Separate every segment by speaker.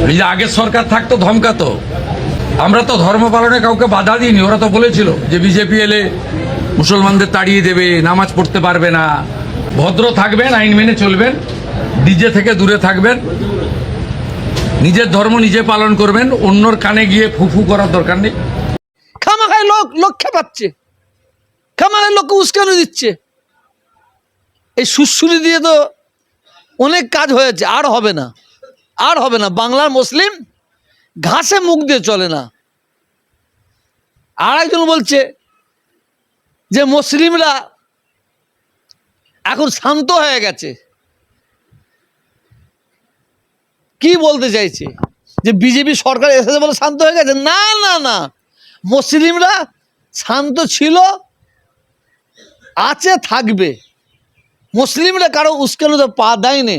Speaker 1: এই যে আগের সরকার থাকতো ধমকাতো, আমরা তো ধর্ম পালনে কাউকে বাধা দিইনি। ওরা তো বলেছিল যে বিজেপি এলে মুসলমানদের তাড়িয়ে দেবে, নামাজ পড়তে পারবে না। ভদ্র থাকবেন, আইন মেনে চলবেন, ডিজে থেকে দূরে থাকবেন, নিজের ধর্ম নিজে পালন করবেন, অন্যর কানে গিয়ে ফুফু করার দরকার নেই।
Speaker 2: খামাখায় লোক খেপাচ্ছে, খামাখায় লোককে উস্কানি দিচ্ছে। এই সুশ্রুতি দিয়ে তো অনেক কাজ হয়েছে, আর হবে না, আর হবে না। বাংলার মুসলিম ঘাসে মুখ দিয়ে চলে না। আর একজন বলছে যে মুসলিমরা এখন শান্ত হয়ে গেছে। কি বলতে চাইছে? যে বিজেপি সরকার এসেছে বলে শান্ত হয়ে গেছে? না না না, মুসলিমরা শান্ত ছিল, আছে, থাকবে। মুসলিমরা কারো উস্কানিতে পা দেয়নি।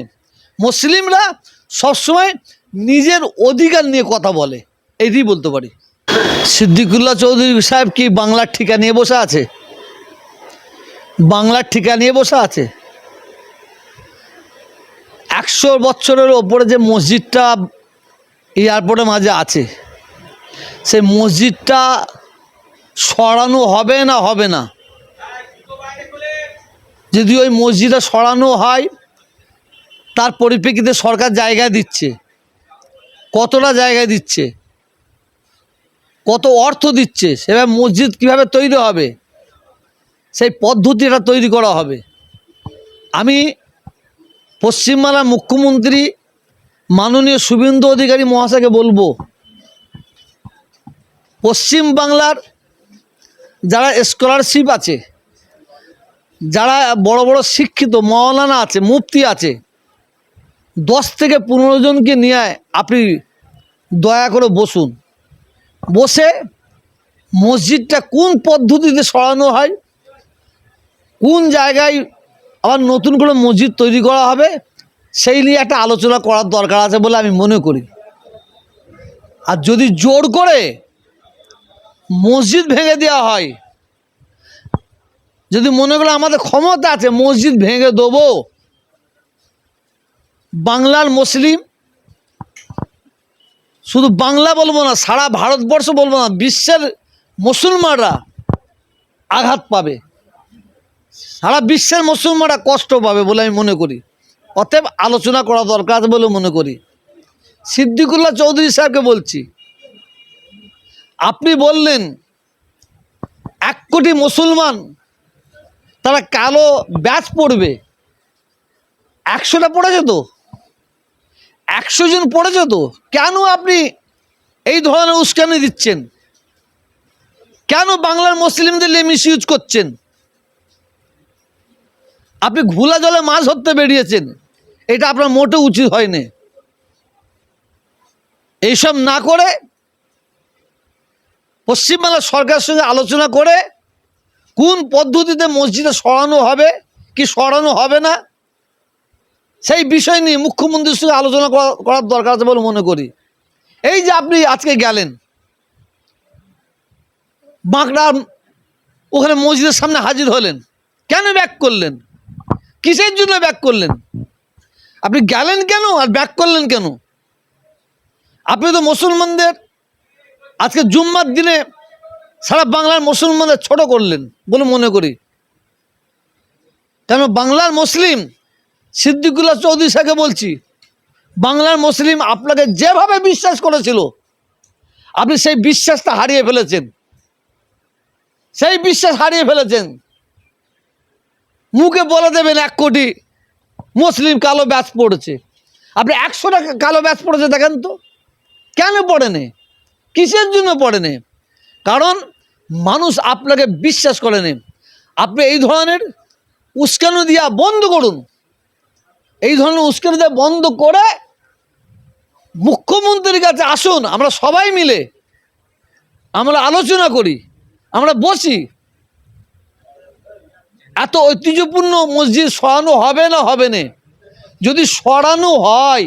Speaker 2: মুসলিমরা সবসময় নিজের অধিকার নিয়ে কথা বলে, এটাই বলতে পারি। সিদ্দিকুল্লাহ চৌধুরী সাহেব কি বাংলার ঠিকা নিয়ে বসে আছে? বাংলার ঠিকা নিয়ে বসে আছে? 100 বছরের ওপরে যে মসজিদটা এয়ারপোর্টের মাঝে আছে, সেই মসজিদটা সরানো হবে না, হবে না। যদি ওই মসজিদটা সরানো হয়, তার পরিপ্রেক্ষিতে সরকার জায়গা দিচ্ছে, কতটা জায়গা দিচ্ছে, কত অর্থ দিচ্ছে, সেভাবে মসজিদ কিভাবে তৈরি হবে, সেই পদ্ধতিটা তৈরি করা হবে। আমি পশ্চিমবাংলার মুখ্যমন্ত্রী মাননীয় শুভেন্দু অধিকারী মহাশয়কে বলবো, পশ্চিমবাংলার যারা স্কলারশিপ আছে, যারা বড় বড় শিক্ষিত মাওলানা আছে, মুফতি আছে, 10 থেকে 15 জনকে নিয়ে আপনি দয়া করে বসুন। বসে মসজিদটা কোন পদ্ধতিতে সরানো হয়, কোন জায়গায় আবার নতুন করে মসজিদ তৈরি করা হবে, সেই নিয়ে একটা আলোচনা করার দরকার আছে বলে আমি মনে করি। আর যদি জোর করে মসজিদ ভেঙে দেওয়া হয়, যদি মনে করে আমাদের ক্ষমতা আছে মসজিদ ভেঙে দেবো, বাংলার মুসলিম, শুধু বাংলা বলবো না, সারা ভারতবর্ষ বলবো না, বিশ্বের মুসলমানরা আঘাত পাবে, সারা বিশ্বের মুসলমানরা কষ্ট পাবে বলে আমি মনে করি। অতএব আলোচনা করা দরকার আছে বলে মনে করি। সিদ্দিকুল্লাহ চৌধুরী সাহেবকে বলছি, আপনি বললেন 1 কোটি মুসলমান তারা কালো ব্যাচ পড়বে। 100টা পড়েছে তো, 100 জন পড়েছে তো, কেন আপনি এই ধরনের উস্কানি দিচ্ছেন? কেন বাংলার মুসলিমদের নিয়ে মিসইউজ করছেন? আপনি ঘোলা জলে মাছ ধরতে বেরিয়েছেন, এটা আপনার মোটে উচিত হয়নি। এইসব না করে পশ্চিমবাংলার সরকারের সঙ্গে আলোচনা করে কোন পদ্ধতিতে মসজিদে সরানো হবে কি সরানো হবে না, সেই বিষয় নিয়ে মুখ্যমন্ত্রীর সঙ্গে আলোচনা করার দরকার আছে বলে মনে করি। এই যে আপনি আজকে গেলেন বাঁকড়া, ওখানে মসজিদের সামনে হাজির হলেন, কেন ব্যাক করলেন? কিসের জন্য ব্যাক করলেন? আপনি গেলেন কেন আর ব্যাক করলেন কেন? আপনি তো মুসলমানদের আজকে জুম্মার দিনে সারা বাংলার মুসলমানদের ছোট করলেন বলে মনে করি। কেন বাংলার মুসলিম, সিদ্দিকুল্লাহ চৌধুরী সাহেবকে বলছি, বাংলার মুসলিম আপনাকে যেভাবে বিশ্বাস করেছিল, আপনি সেই বিশ্বাসটা হারিয়ে ফেলেছেন, সেই বিশ্বাস হারিয়ে ফেলেছেন। মুখে বলে দেবেন 1 কোটি মুসলিম কালো ব্যাচ পড়েছে, আপনি 100টা কালো ব্যাচ পড়েছে দেখেন তো, কেন পড়েনি? কিসের জন্য পড়েনি? কারণ মানুষ আপনাকে বিশ্বাস করেনি। আপনি এই ধরনের উস্কানি দিয়া বন্ধ করুন, এই ধরনের উস্কানি দেওয়া বন্ধ করে মুখ্যমন্ত্রীর কাছে আসুন, আমরা সবাই মিলে আমরা আলোচনা করি, আমরা বসি। এত ঐতিহ্যপূর্ণ মসজিদ সরানো হবে না, হবে না। যদি সরানো হয়,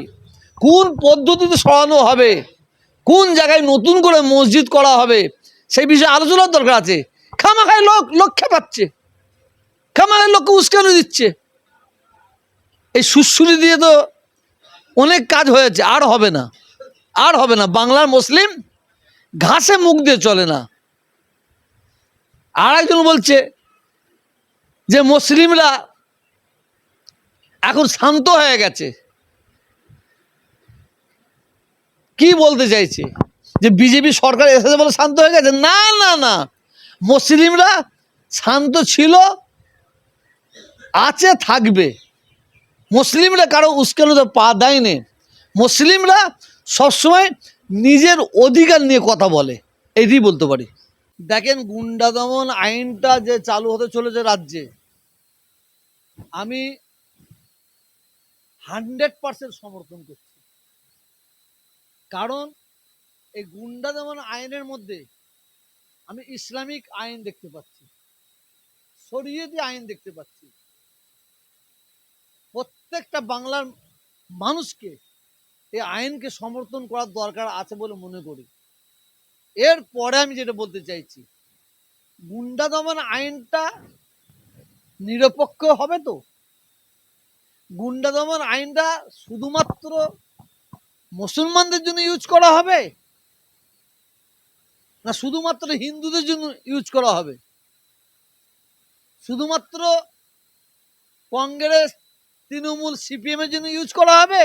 Speaker 2: কোন পদ্ধতিতে সরানো হবে, কোন জায়গায় নতুন করে মসজিদ করা হবে, সেই বিষয়ে আলোচনার দরকার আছে। খামাখায় লোক খেপাচ্ছে, খামাখায় লোককে উস্কানি দিচ্ছে। এই সুশ্রুতি দিয়ে তো অনেক কাজ হয়েছে, আর হবে না। আর হবে না। বাংলার মুসলিম ঘাসে মুখ দিয়ে চলে না। আর একজন বলছে যে মুসলিমরা এখন শান্ত হয়ে গেছে। কি বলতে চাইছে? যে বিজেপি সরকার এসেছে বলে শান্ত হয়ে গেছে? না না না, মুসলিমরা শান্ত ছিল, আছে, থাকবে। মুসলিমরা কারো উস্কানিতে পা দেয়নি। মুসলিমরা সবসময় নিজের অধিকার নিয়ে কথা বলে, এইটাই বলতে পারি। দেখেন, গুন্ডা দমন আইনটা যে চালু হতে চলেছে রাজ্যে, আমি 100% সমর্থন করছি। কারণ এই গুন্ডা দমন আইনের মধ্যে আমি ইসলামিক আইন দেখতে পাচ্ছি, শরীয়তি আইন দেখতে পাচ্ছি। প্রত্যেকটা বাংলার মানুষকে এই আইনকে সমর্থন করার দরকার আছে বলে মনে করি। এরপরে আমি যেটা বলতে চাইছি, গুন্ডা দমন আইনটা নিরপেক্ষ হবে তো? গুন্ডা দমন আইনটা শুধুমাত্র মুসলমানদের জন্য ইউজ করা হবে, না শুধুমাত্র হিন্দুদের জন্য ইউজ করা হবে? শুধুমাত্র কংগ্রেস, তৃণমূল, সিপিএম এর জন্য ইউজ করা হবে,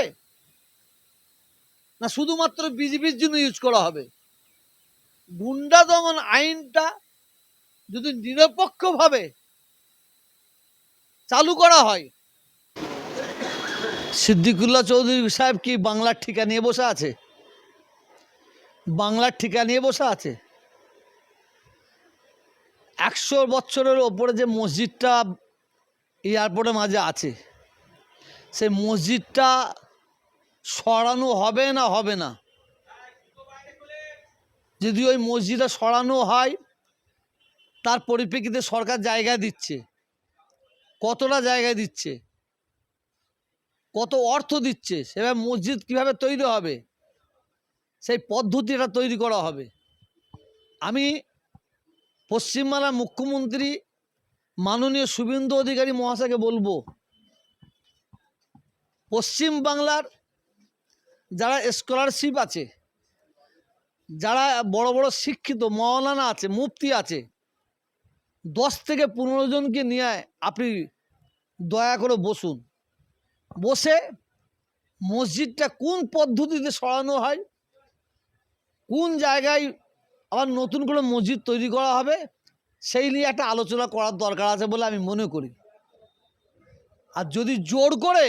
Speaker 2: না শুধুমাত্র বিজেপির জন্য ইউজ করা হবে? গুন্ডা দমন আইনটা যদি নিরপেক্ষভাবে চালু করা হয়, সিদ্দিকুল্লাহ চৌধুরী সাহেব কি বাংলার ঠিকা নিয়ে বসে আছে? বাংলার ঠিকা নিয়ে বসে আছে? 100 বছরের ওপরে যে মসজিদটা এয়ারপোর্টের মাঝে আছে, সেই মসজিদটা সরানো হবে না হবে না? যদি ওই মসজিদটা সরানো হয়, তার পরিপ্রেক্ষিতে সরকার জায়গা দিচ্ছে, কতটা জায়গা দিচ্ছে, কত অর্থ দিচ্ছে, সেভাবে মসজিদ কিভাবে তৈরি হবে, সেই পদ্ধতিটা তৈরি করা হবে। আমি পশ্চিমবাংলার মুখ্যমন্ত্রী মাননীয় শুভেন্দু অধিকারী মহাশয়কে বলবো, পশ্চিম বাংলার যারা স্কলারশিপ আছে, যারা বড় বড় শিক্ষিত মাওলানা আছে, মুফতি আছে, 10 থেকে 15 জনকে নিয়ে আপনি দয়া করে বসুন। বসে মসজিদটা কোন পদ্ধতিতে সরানো হয়, কোন জায়গায় আবার নতুন করে মসজিদ তৈরি করা হবে, সেই নিয়ে একটা আলোচনা করার দরকার আছে বলে আমি মনে করি। আর যদি জোর করে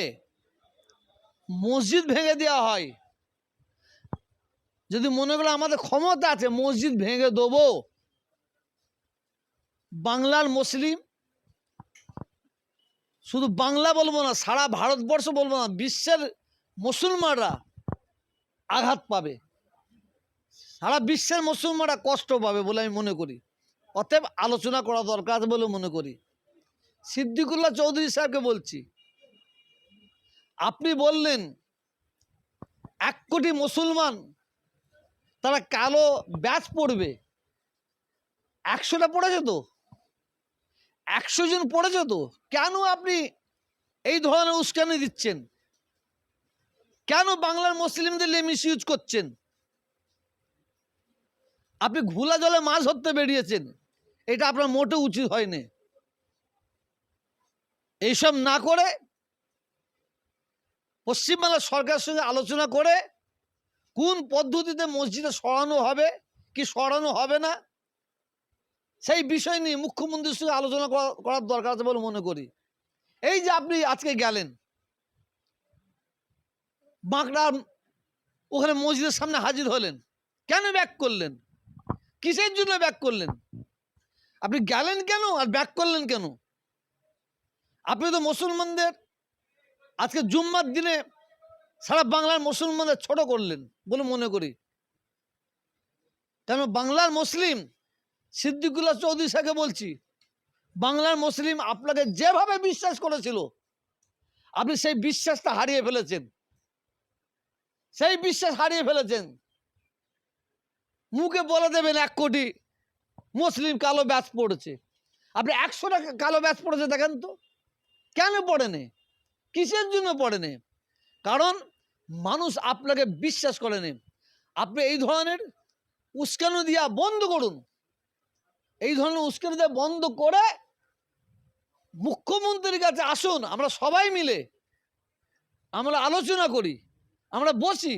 Speaker 2: মসজিদ ভেঙে দেওয়া হয়, যদি মনে করো আমাদের ক্ষমতা আছে মসজিদ ভেঙে দেবো, বাংলার মুসলিম, শুধু বাংলা বলবো না, সারা ভারতবর্ষ বলবো না, বিশ্বের মুসলমানরা আঘাত পাবে, সারা বিশ্বের মুসলমানরা কষ্ট পাবে বলে আমি মনে করি। অতএব আলোচনা করা দরকার আছে বলে মনে করি। সিদ্দিকুল্লাহ চৌধুরী সাহেবকে বলছি, আপনি বললেন 1 কোটি মুসলমান তারা কালো ব্যাচ পড়বে, 100টা পড়েছে তো, 100 জন পড়েছে তো, কেন আপনি এই ধরনের উস্কানি দিচ্ছেন? কেন বাংলার মুসলিমদের নিয়ে মিসইউজ করছেন? আপনি ঘোলা জলে মাছ ধরতে বেরিয়েছেন, এটা আপনার মোটে উচিত হয়নি। এইসব না করে পশ্চিমবাংলার সরকারের সঙ্গে আলোচনা করে কোন পদ্ধতিতে মসজিদে সরানো হবে কি সরানো হবে না, সেই বিষয় নিয়ে মুখ্যমন্ত্রীর সঙ্গে আলোচনা করার দরকার আছে বলে মনে করি। এই যে আপনি আজকে গেলেন বাঁকড়া, ওখানে মসজিদের সামনে হাজির হলেন, কেন ব্যাক করলেন? কিসের জন্য ব্যাক করলেন? আপনি গেলেন কেন আর ব্যাক করলেন কেন? আপনি তো মুসলমানদের আজকে জুম্মার দিনে সারা বাংলার মুসলমানদের ছোট করলেন বলে মনে করি। কেন বাংলার মুসলিম, সিদ্দিকুল্লাহ চৌধুরী সাহেবকে বলছি, বাংলার মুসলিম আপনাকে যেভাবে বিশ্বাস করেছিল, আপনি সেই বিশ্বাসটা হারিয়ে ফেলেছেন, সেই বিশ্বাস হারিয়ে ফেলেছেন। মুখে বলে দেবেন 1 কোটি মুসলিম কালো ব্যাচ পড়েছে, আপনি 100টা কালো ব্যাচ পড়েছে দেখেন তো, কেন পড়েনি? কিসের জন্য পড়েনি? কারণ মানুষ আপনাকে বিশ্বাস করেনি। আপনি এই ধরনের উস্কানো দিয়া বন্ধ করুন। এই ধরনের উস্কানো দেওয়া বন্ধ করে মুখ্যমন্ত্রীর কাছে আসুন, আমরা সবাই মিলে আমরা আলোচনা করি, আমরা বসি।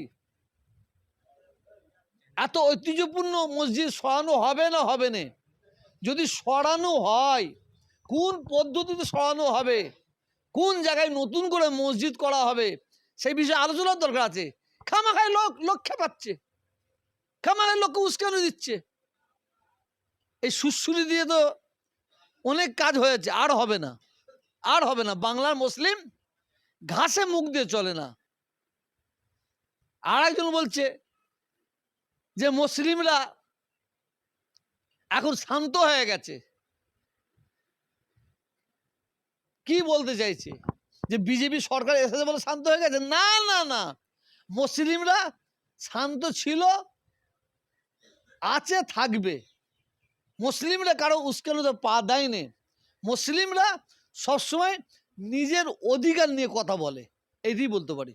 Speaker 2: এত ঐতিহ্যপূর্ণ মসজিদ সরানো হবে না হবে না? যদি সরানো হয়, কোন পদ্ধতিতে সরানো হবে, কোন জায়গায় নতুন করে মসজিদ করা হবে, সেই বিষয়ে আলোচনার দরকার আছে। খামাখায় লোক খেপাচ্ছে, খামাখায় লোককে উস্কানো দিচ্ছে। এই সুশ্রুতি দিয়ে তো অনেক কাজ হয়েছে, আর হবে না, আর হবে না। বাংলার মুসলিম ঘাসে মুখ দিয়ে চলে না। আর একজন বলছে যে মুসলিমরা এখন শান্ত হয়ে গেছে। কি বলতে চাইছে? যে বিজেপি সরকার এসেছে বলে শান্ত হয়ে গেছে? না না না, মুসলিমরা শান্ত ছিল, আছে, থাকবে। মুসলিমরা কারো উস্কানিতে পা দেয়নি। মুসলিমরা সবসময় নিজের অধিকার নিয়ে কথা বলে, এটাই বলতে পারি।